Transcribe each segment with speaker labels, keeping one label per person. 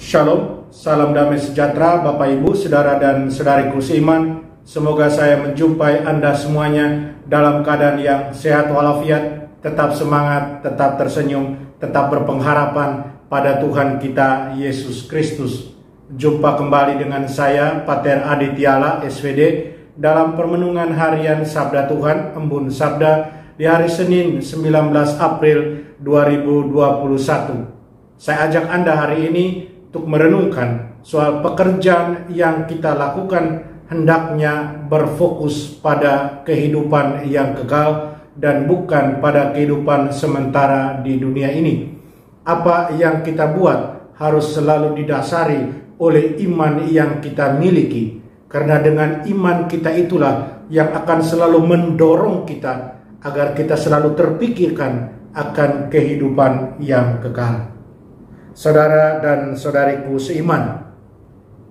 Speaker 1: Shalom, salam damai sejahtera Bapak Ibu, Saudara dan Saudariku seiman. Semoga saya menjumpai Anda semuanya dalam keadaan yang sehat walafiat, tetap semangat, tetap tersenyum, tetap berpengharapan pada Tuhan kita Yesus Kristus. Jumpa kembali dengan saya, Pater Adityala, SVD, dalam permenungan harian Sabda Tuhan, Embun Sabda, di hari Senin 19 April 2021. Saya ajak Anda hari ini untuk merenungkan soal pekerjaan yang kita lakukan hendaknya berfokus pada kehidupan yang kekal dan bukan pada kehidupan sementara di dunia ini. Apa yang kita buat harus selalu didasari oleh iman yang kita miliki, karena dengan iman kita itulah yang akan selalu mendorong kita agar kita selalu terpikirkan akan kehidupan yang kekal. Saudara dan saudariku seiman,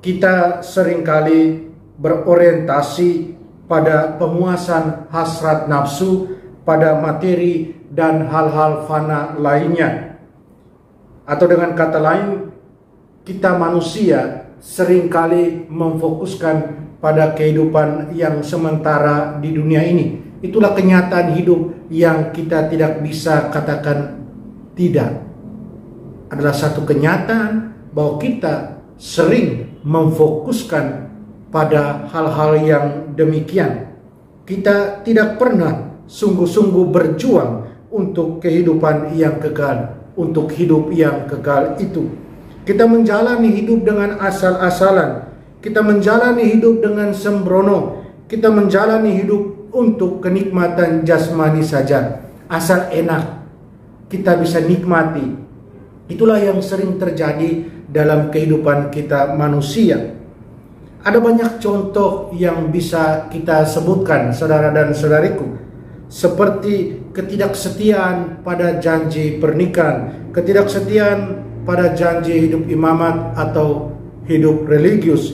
Speaker 1: kita seringkali berorientasi pada pemuasan hasrat nafsu, pada materi dan hal-hal fana lainnya. Atau dengan kata lain, kita manusia seringkali memfokuskan pada kehidupan yang sementara di dunia ini. Itulah kenyataan hidup yang kita tidak bisa katakan tidak. Adalah satu kenyataan bahwa kita sering memfokuskan pada hal-hal yang demikian. Kita tidak pernah sungguh-sungguh berjuang untuk kehidupan yang kekal, untuk hidup yang kekal itu. Kita menjalani hidup dengan asal-asalan, kita menjalani hidup dengan sembrono, kita menjalani hidup untuk kenikmatan jasmani saja, asal enak kita bisa nikmati. Itulah yang sering terjadi dalam kehidupan kita manusia. Ada banyak contoh yang bisa kita sebutkan, saudara dan saudariku, seperti ketidaksetiaan pada janji pernikahan, ketidaksetiaan pada janji hidup imamat atau hidup religius,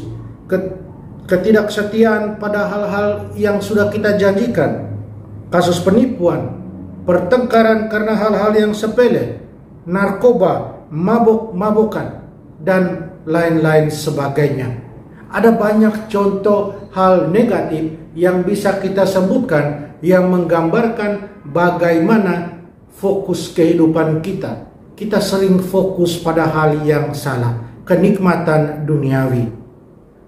Speaker 1: ketidaksetiaan pada hal-hal yang sudah kita janjikan, kasus penipuan, pertengkaran karena hal-hal yang sepele, narkoba, mabuk-mabukan, dan lain-lain sebagainya. Ada banyak contoh hal negatif yang bisa kita sebutkan yang menggambarkan bagaimana fokus kehidupan kita. Kita sering fokus pada hal yang salah, kenikmatan duniawi.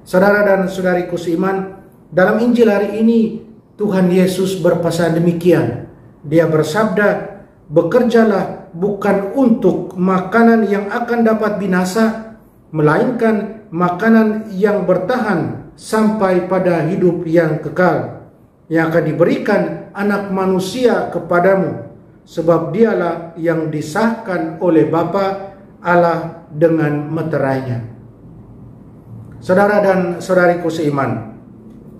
Speaker 1: Saudara dan saudariku seiman, dalam Injil hari ini Tuhan Yesus berpesan demikian. Dia bersabda, "Bekerjalah bukan untuk makanan yang akan dapat binasa, melainkan makanan yang bertahan sampai pada hidup yang kekal, yang akan diberikan Anak Manusia kepadamu, sebab dialah yang disahkan oleh Bapa Allah dengan meterainya." Saudara dan saudariku seiman,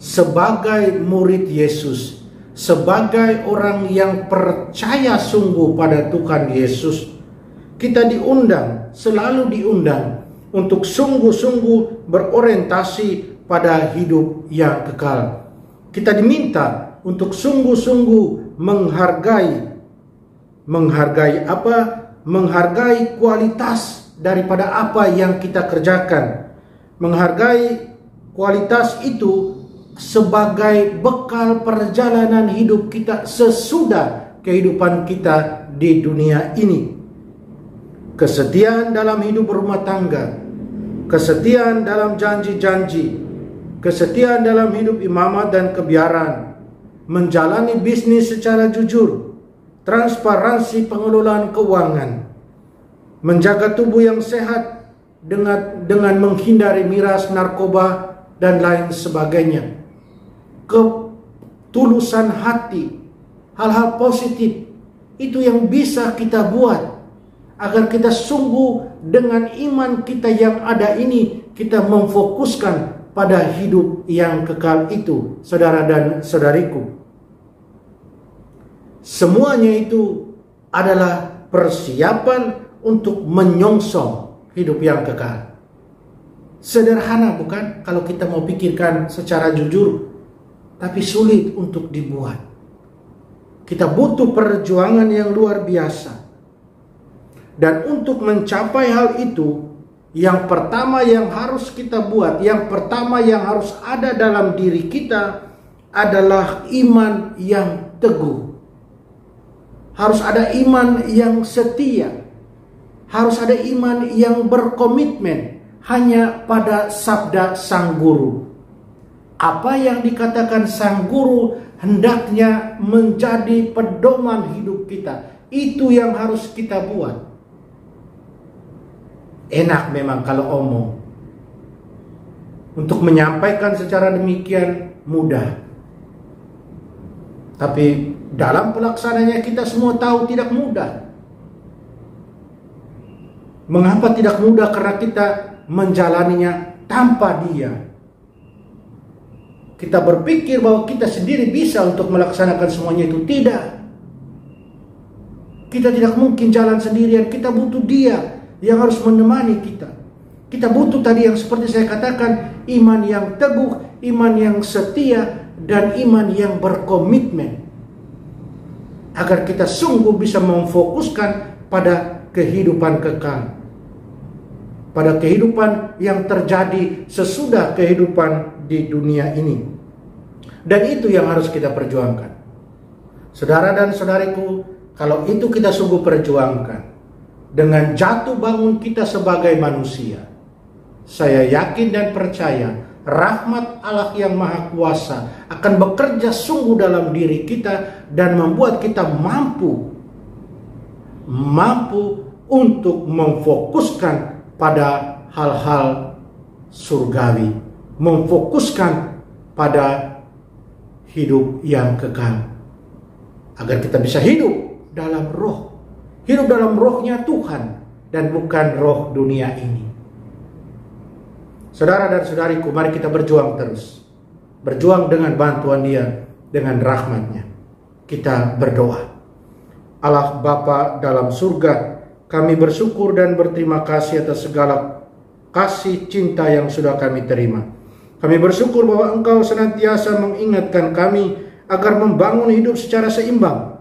Speaker 1: sebagai murid Yesus, sebagai orang yang percaya sungguh pada Tuhan Yesus, kita diundang, selalu diundang untuk sungguh-sungguh berorientasi pada hidup yang kekal. Kita diminta untuk sungguh-sungguh menghargai apa? Menghargai kualitas daripada apa yang kita kerjakan. Menghargai kualitas itu sebagai bekal perjalanan hidup kita sesudah kehidupan kita di dunia ini. Kesetiaan dalam hidup berumah tangga, kesetiaan dalam janji-janji, kesetiaan dalam hidup imamat dan kebiaran, menjalani bisnis secara jujur, transparansi pengelolaan keuangan, menjaga tubuh yang sehat dengan menghindari miras, narkoba, dan lain sebagainya. Ketulusan hati, hal-hal positif itu yang bisa kita buat agar kita sungguh dengan iman kita yang ada ini, kita memfokuskan pada hidup yang kekal itu, saudara dan saudariku. Semuanya itu adalah persiapan untuk menyongsong hidup yang kekal. Sederhana bukan kalau kita mau pikirkan secara jujur, tapi sulit untuk dibuat. Kita butuh perjuangan yang luar biasa. Dan untuk mencapai hal itu, Yang pertama yang harus kita buat, yang pertama yang harus ada dalam diri kita adalah iman yang teguh. Harus ada iman yang setia. Harus ada iman yang berkomitmen hanya pada sabda sang guru. Apa yang dikatakan sang guru hendaknya menjadi pedoman hidup kita. Itu yang harus kita buat. Enak memang kalau omong. Untuk menyampaikan secara demikian mudah. Tapi dalam pelaksananya kita semua tahu tidak mudah. Mengapa tidak mudah? Karena kita menjalaninya tanpa Dia. Kita berpikir bahwa kita sendiri bisa untuk melaksanakan semuanya itu. Tidak. Kita tidak mungkin jalan sendirian. Kita butuh Dia yang harus menemani kita. Kita butuh tadi yang seperti saya katakan, iman yang teguh, iman yang setia, dan iman yang berkomitmen. Agar kita sungguh bisa memfokuskan pada kehidupan kekal. Pada kehidupan yang terjadi sesudah kehidupan di dunia ini. Dan itu yang harus kita perjuangkan. Saudara dan saudariku, kalau itu kita sungguh perjuangkan, dengan jatuh bangun kita sebagai manusia, saya yakin dan percaya rahmat Allah yang Maha Kuasa akan bekerja sungguh dalam diri kita dan membuat kita mampu untuk memfokuskan pada hal-hal surgawi, memfokuskan pada hidup yang kekal, agar kita bisa hidup dalam roh. Hidup dalam rohnya Tuhan dan bukan roh dunia ini. Saudara dan saudariku, mari kita berjuang terus. Berjuang dengan bantuan Dia, dengan rahmat-Nya. Kita berdoa. Allah Bapa dalam surga, kami bersyukur dan berterima kasih atas segala kasih cinta yang sudah kami terima. Kami bersyukur bahwa Engkau senantiasa mengingatkan kami agar membangun hidup secara seimbang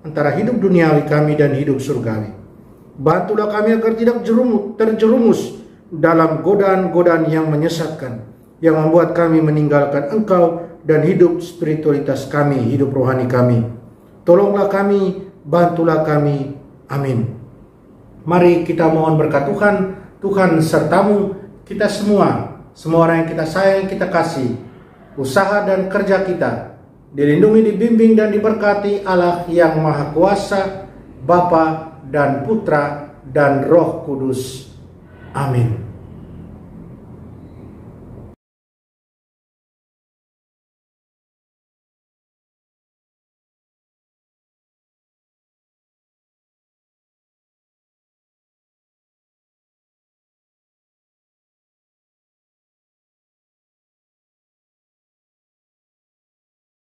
Speaker 1: antara hidup duniawi kami dan hidup surgawi. Bantulah kami agar tidak terjerumus dalam godaan-godaan yang menyesatkan, yang membuat kami meninggalkan Engkau dan hidup spiritualitas kami, hidup rohani kami. Tolonglah kami, bantulah kami. Amin. Mari kita mohon berkat Tuhan. Tuhan sertamu, kita semua orang yang kita sayang, kita kasih. Usaha dan kerja kita dilindungi, dibimbing, dan diberkati Allah yang Maha Kuasa, Bapa dan Putra dan Roh Kudus. Amin.